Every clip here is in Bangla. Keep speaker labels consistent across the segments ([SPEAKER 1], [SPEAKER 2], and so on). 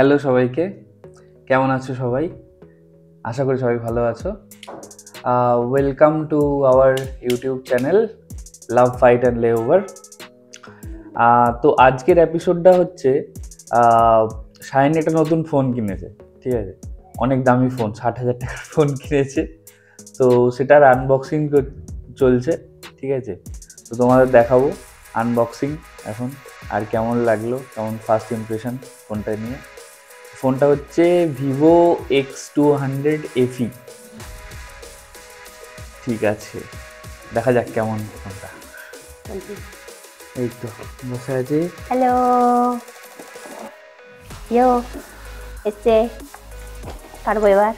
[SPEAKER 1] হ্যালো সবাইকে, কেমন আছো সবাই? আশা করি সবাই ভালো আছো। Welcome to our YouTube channel love fight and লে ওভার। তো আজকের এপিসোডটা হচ্ছে শাইন একটা নতুন ফোন কিনেছে, ঠিক আছে? অনেক দামি ফোন, 60,000 টাকার ফোন কিনেছে। তো সেটার আনবক্সিং চলছে, ঠিক আছে? তো তোমাদের দেখাবো আনবক্সিং এখন, আর কেমন লাগলো, কেমন ফার্স্ট ইমপ্রেশন ফোনটা নিয়ে। ফোনটা হচ্ছে ভিভো X200 FE। ঠিক আছে, দেখা যাক কেমন ফোনটা। এই তো বসে আছে।
[SPEAKER 2] হ্যালো ইয়ো এসছে কাটবো এবার।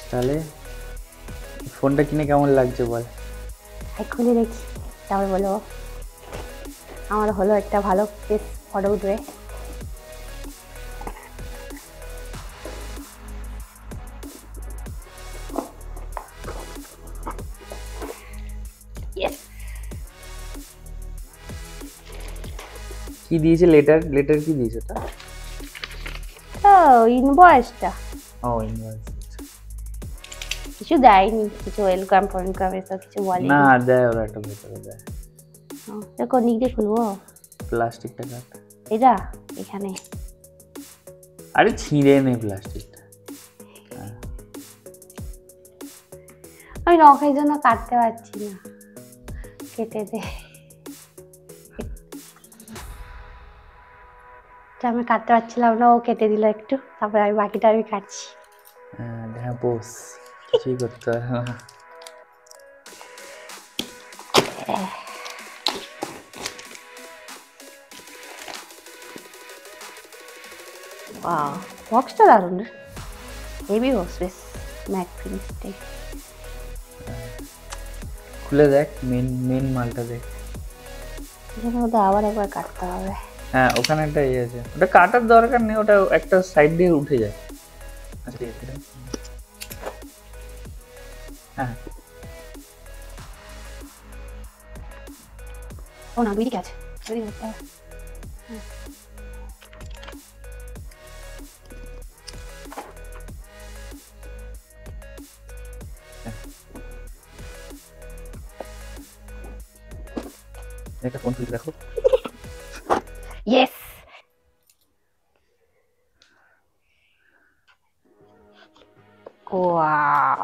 [SPEAKER 1] তাহলে ফোনটা কিনে কেমন লাগছে বল?
[SPEAKER 2] খুলে দেখি, তারপর বলো। আমার হলো একটা ভালো বেশ ফটো উঠবে।
[SPEAKER 1] কি দিয়েছে? লেটার কি দিয়েছে? তা
[SPEAKER 2] ইনভয়েসটা
[SPEAKER 1] ও ইনভয়েস।
[SPEAKER 2] কিছু দেয়নি, কিছু ওয়েলকাম ফোয়েলকাম এসব কিছু বলেনি।
[SPEAKER 1] না দেয়, ওরা একটা ভেতরে দেয়।
[SPEAKER 2] দেখো নিক দিয়ে খুলবো
[SPEAKER 1] প্লাস্টিকটা কাট।
[SPEAKER 2] এটা এখানে।
[SPEAKER 1] আরে ছিঁড়ে নে প্লাস্টিকটা।
[SPEAKER 2] আমি নখের জন্য কাটতে পারছি না, কেটে দে। আমি কাটতে পারছিলাম না, ও কেটে দিল একটু, তারপরে আমি বাকিটা আমি কাটছি।
[SPEAKER 1] হ্যাঁ পোস, কিছুই করতে হবে না।
[SPEAKER 2] বক্সটা দারুণ রে, হেভি বক্স, বেশ ম্যাট ফিনিশটা।
[SPEAKER 1] খুলে দেখ, মেন মালটা দেখ।
[SPEAKER 2] এখানে ওটা আবার একবার কাটতে হবে।
[SPEAKER 1] হ্যাঁ ওখানে একটা ইয়ে আছে, ওটা কাটার দরকার নেই, ওটা একটা সাইড দিয়ে উঠে যায়। আচ্ছা ঠিক আছে। হ্যাঁ
[SPEAKER 2] ও না, দুই দিকে আছে।
[SPEAKER 1] একটা ফোন খুলে দেখো।
[SPEAKER 2] ইয়েস, ওয়াও,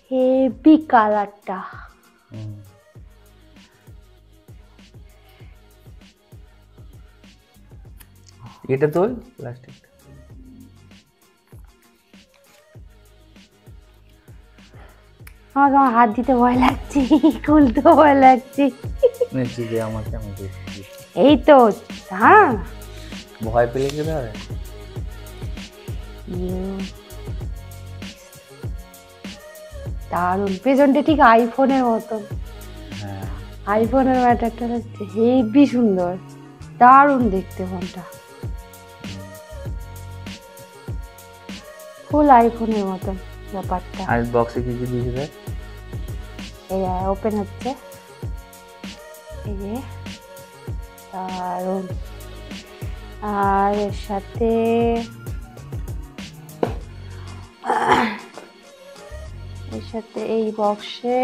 [SPEAKER 2] হেভি কালারটা।
[SPEAKER 1] এটা তোল প্লাস্টিকটা।
[SPEAKER 2] আমার হাত দিতে ভয় লাগছে, খুলতে ভয় লাগছে।
[SPEAKER 1] আমাকে আমি
[SPEAKER 2] এই তো, হ্যাঁ
[SPEAKER 1] ভয় পেলে কি হবে?
[SPEAKER 2] দারুণ, পেছনটা ঠিক আইফোনের মতন।
[SPEAKER 1] হ্যাঁ
[SPEAKER 2] আইফোনের ম্যাটারটা হেভি সুন্দর, দারুণ দেখতে ফোনটা, ফুল আইফোনের মতন ব্যাপারটা।
[SPEAKER 1] আর বক্সে কি কি দিয়েছে দেখ।
[SPEAKER 2] এই ওপেন হচ্ছে, এই যে দারুণ। আর এর সাথে এই বক্সে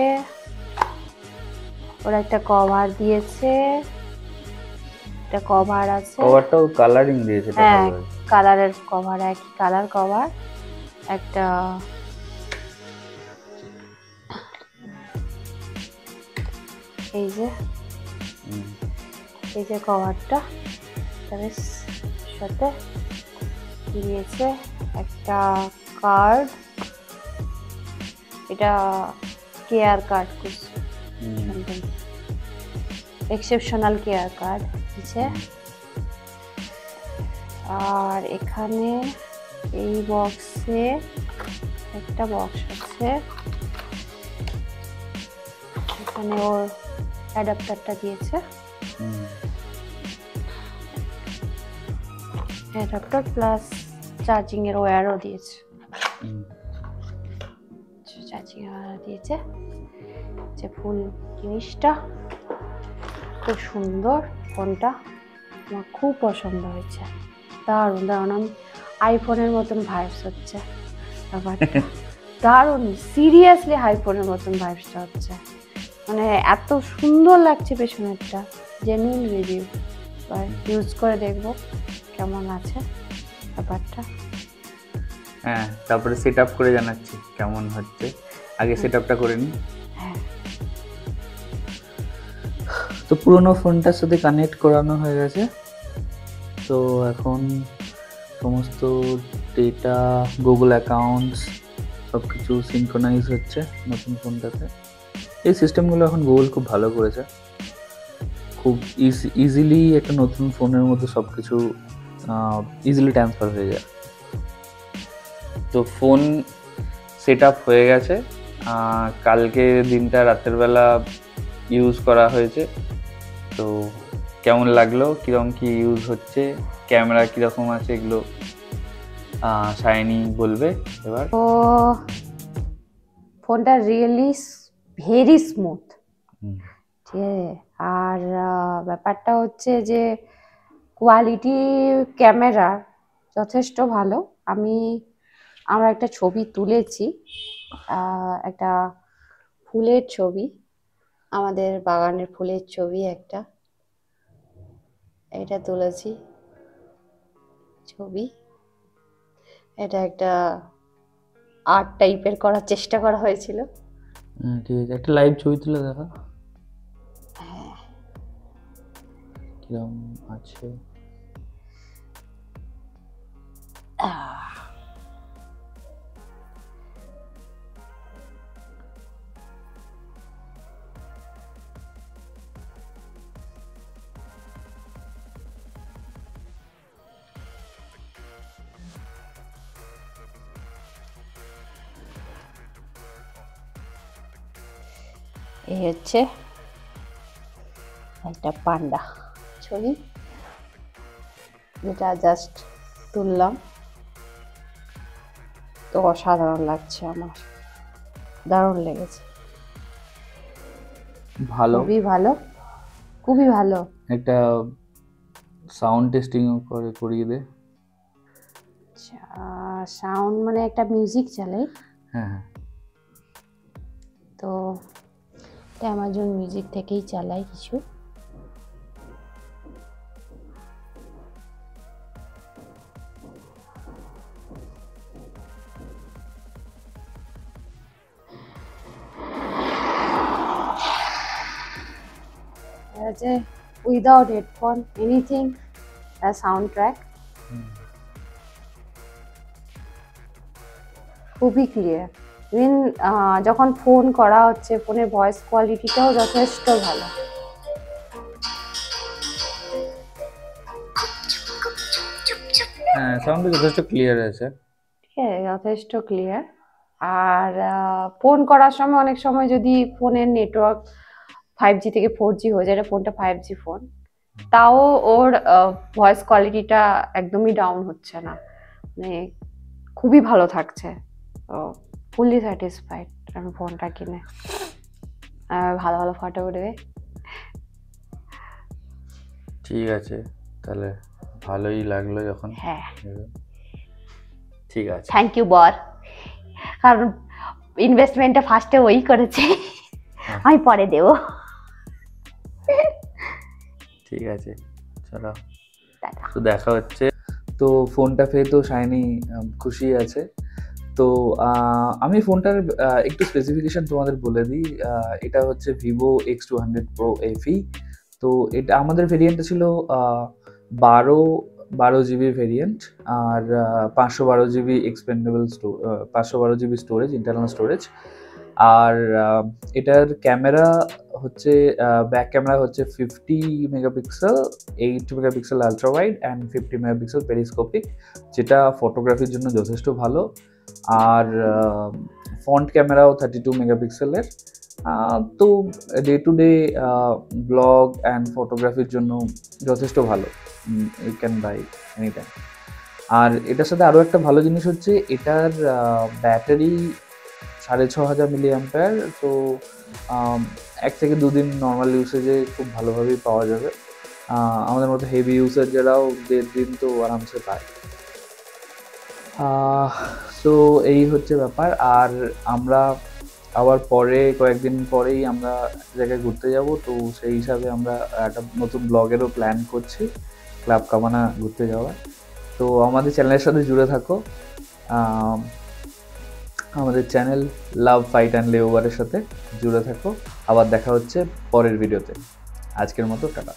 [SPEAKER 2] ওরা একটা কভার দিয়েছে, একটা কভার আছে।
[SPEAKER 1] কভারটাও কালারিং দিয়েছে।
[SPEAKER 2] হ্যাঁ কালারের কভার, একই কালার কভার। একটা এই যে কভারটা, তার সাথে দিয়েছে একটা কার্ড। এটা care card, exceptional care card দিয়েছে। আর এখানে এই বক্সে একটা বক্স আছে, এখানে ওর অ্যাডাপ্টারটা দিয়েছে, অ্যাডাপ্টার প্লাস চার্জিং এর ওয়্যারও দিয়েছে। চাচি দিয়েছে যে ফুল জিনিসটা খুব সুন্দর, ফোনটা আমার খুব পছন্দ হয়েছে, দারুণ দারুণ। আমি আইফোনের মতন ভাইবস হচ্ছে ব্যাপারটা, দারুণ সিরিয়াসলি আইফোনের মতন ভাইবসটা হচ্ছে, মানে এত সুন্দর লাগছে পেছনেরটা। জেনুইন রিভিউ, ইউজ করে দেখবো কেমন আছে ব্যাপারটা।
[SPEAKER 1] হ্যাঁ, তারপরে সেট আপ করে জানাচ্ছি কেমন হচ্ছে। আগে সেট আপটা করে নিই।
[SPEAKER 2] হ্যাঁ,
[SPEAKER 1] তো পুরোনো ফোনটার সাথে কানেক্ট করানো হয়ে গেছে। তো এখন সমস্ত ডেটা, গুগল অ্যাকাউন্টস সব কিছু সিনক্রোনাইজ হচ্ছে নতুন ফোনটাতে। এই সিস্টেমগুলো এখন গুগল খুব ভালো করেছে, খুব ইজিলি একটা নতুন ফোনের মধ্যে সব কিছু ইজিলি ট্রান্সফার হয়ে যায়। তো ফোন সেট আপ হয়ে গেছে, কালকে দিনটা রাতের বেলা ইউজ করা হয়েছে। তো কেমন লাগলো, কীরকম কী ইউজ হচ্ছে, ক্যামেরা কীরকম আছে, এগুলো শাইনি বলবে এবার।
[SPEAKER 2] তো ফোনটা রিয়েলি ভেরি স্মুথ, ঠিক আছে। আর ব্যাপারটা হচ্ছে যে কোয়ালিটি ক্যামেরার যথেষ্ট ভালো। আমরা একটা ছবি তুলেছি, একটা ফুলের ছবি, আমাদের বাগানের ফুলের ছবি একটা, এটা তুলেছি ছবি। এটা একটা আর্ট টাইপের করার চেষ্টা করা হয়েছিল।
[SPEAKER 1] ঠিক আছে, একটা লাইভ ছবি তুলে দেখা কিরকম আছে।
[SPEAKER 2] এই হচ্ছে একটা পান্ডা ছবি, যেটা জাস্ট তুললাম। তো অসাধারণ লাগছে, আমার দারুণ লেগেছে,
[SPEAKER 1] ভালো,
[SPEAKER 2] খুবই ভালো, খুবই ভালো।
[SPEAKER 1] একটা সাউন্ড টেস্টিং করিয়ে দে।
[SPEAKER 2] সাউন্ড মানে একটা মিউজিক চালাই।
[SPEAKER 1] হ্যাঁ,
[SPEAKER 2] তো অ্যামাজন মিউজিক থেকেই চালাই কিছু। আছে without headphone anything, sound track খুবই ক্লিয়ার। ইভেন যখন ফোন করা হচ্ছে, ফোনের ভয়েস কোয়ালিটিটাও যথেষ্ট ভালো।
[SPEAKER 1] হ্যাঁ, সাউন্ড যথেষ্ট ক্লিয়ার আছে।
[SPEAKER 2] ঠিক আছে, যথেষ্ট ক্লিয়ার। আর ফোন করার সময় অনেক সময় যদি ফোনের নেটওয়ার্ক 5G থেকে 4G হয়ে যায়, ফোনটা 5G ফোন, তাও ওর ভয়েস কোয়ালিটিটা একদমই ডাউন হচ্ছে না, মানে খুবই ভালো থাকছে। তো ফুললি স্যাটিসফাইড আমি ফোনটা কিনে। ভালো ভালো ফটো উঠবে।
[SPEAKER 1] ঠিক আছে, তাহলে ভালোই লাগলো যখন।
[SPEAKER 2] হ্যাঁ,
[SPEAKER 1] ঠিক আছে,
[SPEAKER 2] থ্যাংক ইউ বর, কারণ ইনভেস্টমেন্টটা ফার্স্টে ওই করেছে, আমি পরে দেবো।
[SPEAKER 1] ঠিক আছে, চলো, তো দেখা হচ্ছে। তো ফোনটা পেয়ে তো শাইনি খুশি আছে। তো আমি ফোনটার একটু স্পেসিফিকেশন তোমাদের বলে দিই। এটা হচ্ছে ভিভো X200 Pro FE। তো এটা আমাদের ভেরিয়েন্টটা ছিল 12 GB ভেরিয়েন্ট, আর 512 GB expandable 512 GB storage, internal storage. আর এটার ক্যামেরা হচ্ছে, ব্যাক ক্যামেরা হচ্ছে 50 megapixel, 8 megapixel ultra wide and 50 megapixel periscopic, যেটা ফটোগ্রাফির জন্য যথেষ্ট ভালো। আর ফ্রন্ট ক্যামেরাও 32 মেগাপিক্সেলের। তো day to day vlog and ফটোগ্রাফির জন্য যথেষ্ট ভালো, you can buy any time. আর এটার সাথে আরও একটা ভালো জিনিস হচ্ছে, এটার ব্যাটারি 6500 মিলি অ্যাম্পেয়ার। তো 1 থেকে 2 দিন নর্মাল ইউসেজে খুব ভালোভাবেই পাওয়া যাবে। আমাদের মতো হেভি ইউজার যারাও 1.5 দিন তো আরামসে পায়। সো এই হচ্ছে ব্যাপার। আর আমরা আবার পরে কয়েকদিন পরেই আমরা এক জায়গায় ঘুরতে যাব, তো সেই হিসাবে আমরা একটা নতুন ব্লগেরও প্ল্যান করছি ক্লাব কাবানা ঘুরতে যাওয়ার। তো আমাদের চ্যানেলের সাথে জুড়ে থাকো, আমাদের চ্যানেল লাভ ফাইট অ্যান্ড লেওভারের সাথে জুড়ে থাকো। আবার দেখা হচ্ছে পরের ভিডিওতে। আজকের মতো টাটা।